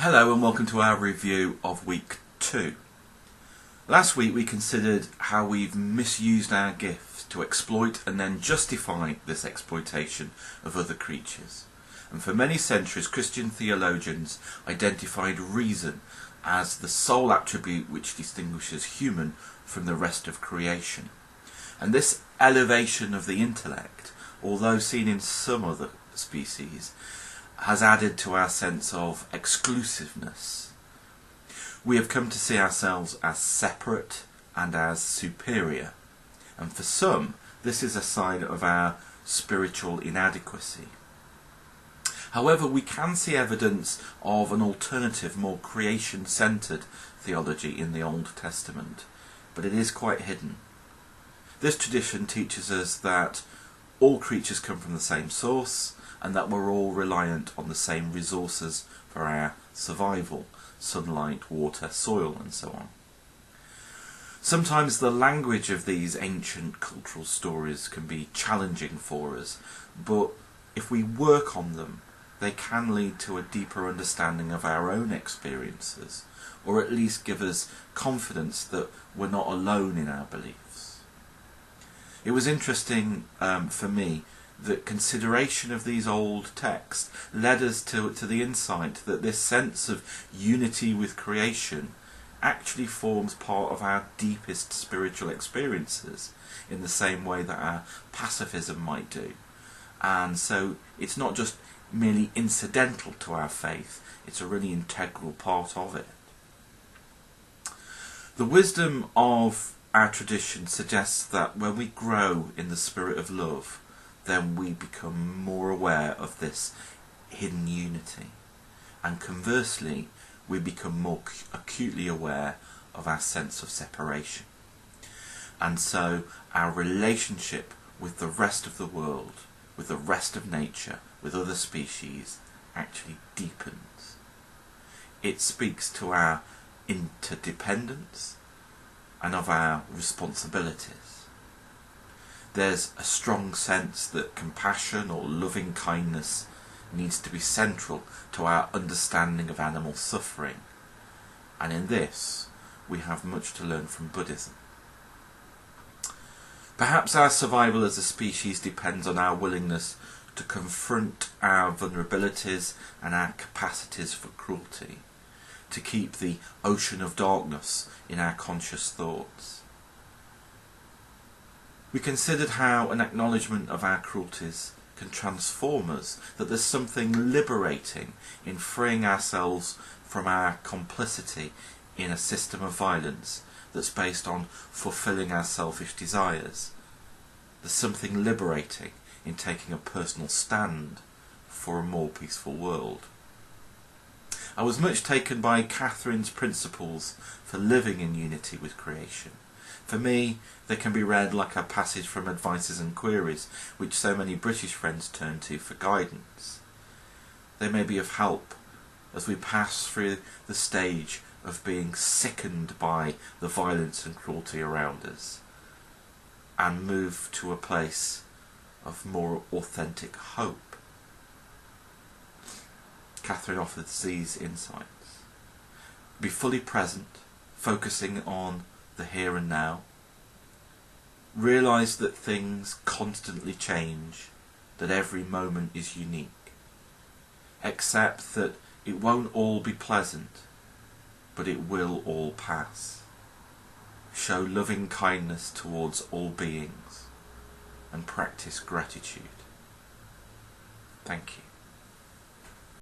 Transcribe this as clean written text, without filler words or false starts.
Hello and welcome to our review of week 2. Last week we considered how we've misused our gifts to exploit and then justify this exploitation of other creatures. And for many centuries Christian theologians identified reason as the sole attribute which distinguishes human from the rest of creation. And this elevation of the intellect, although seen in some other species, has added to our sense of exclusiveness. We have come to see ourselves as separate and as superior, and for some this is a sign of our spiritual inadequacy. However, we can see evidence of an alternative, more creation-centred theology in the Old Testament, but it is quite hidden. This tradition teaches us that all creatures come from the same source, and that we're all reliant on the same resources for our survival: sunlight, water, soil, and so on. Sometimes the language of these ancient cultural stories can be challenging for us, but if we work on them, they can lead to a deeper understanding of our own experiences, or at least give us confidence that we're not alone in our beliefs. It was interesting for me that consideration of these old texts led us to the insight that this sense of unity with creation actually forms part of our deepest spiritual experiences, in the same way that our pacifism might do. And so it's not just merely incidental to our faith, it's a really integral part of it. The wisdom of our tradition suggests that when we grow in the spirit of love, then we become more aware of this hidden unity, and conversely we become more acutely aware of our sense of separation, and so our relationship with the rest of the world, with the rest of nature, with other species, actually deepens. It speaks to our interdependence and of our responsibilities. There's a strong sense that compassion or loving kindness needs to be central to our understanding of animal suffering, and in this we have much to learn from Buddhism. Perhaps our survival as a species depends on our willingness to confront our vulnerabilities and our capacities for cruelty, to keep the ocean of darkness in our conscious thoughts. We considered how an acknowledgement of our cruelties can transform us, that there's something liberating in freeing ourselves from our complicity in a system of violence that's based on fulfilling our selfish desires. There's something liberating in taking a personal stand for a more peaceful world. I was much taken by Catherine's principles for living in unity with creation. For me, they can be read like a passage from Advices and Queries, which so many British friends turn to for guidance. They may be of help as we pass through the stage of being sickened by the violence and cruelty around us, and move to a place of more authentic hope. Catherine offers these insights. Be fully present, focusing on the here and now. Realise that things constantly change, that every moment is unique. Accept that it won't all be pleasant, but it will all pass. Show loving kindness towards all beings, and practice gratitude. Thank you.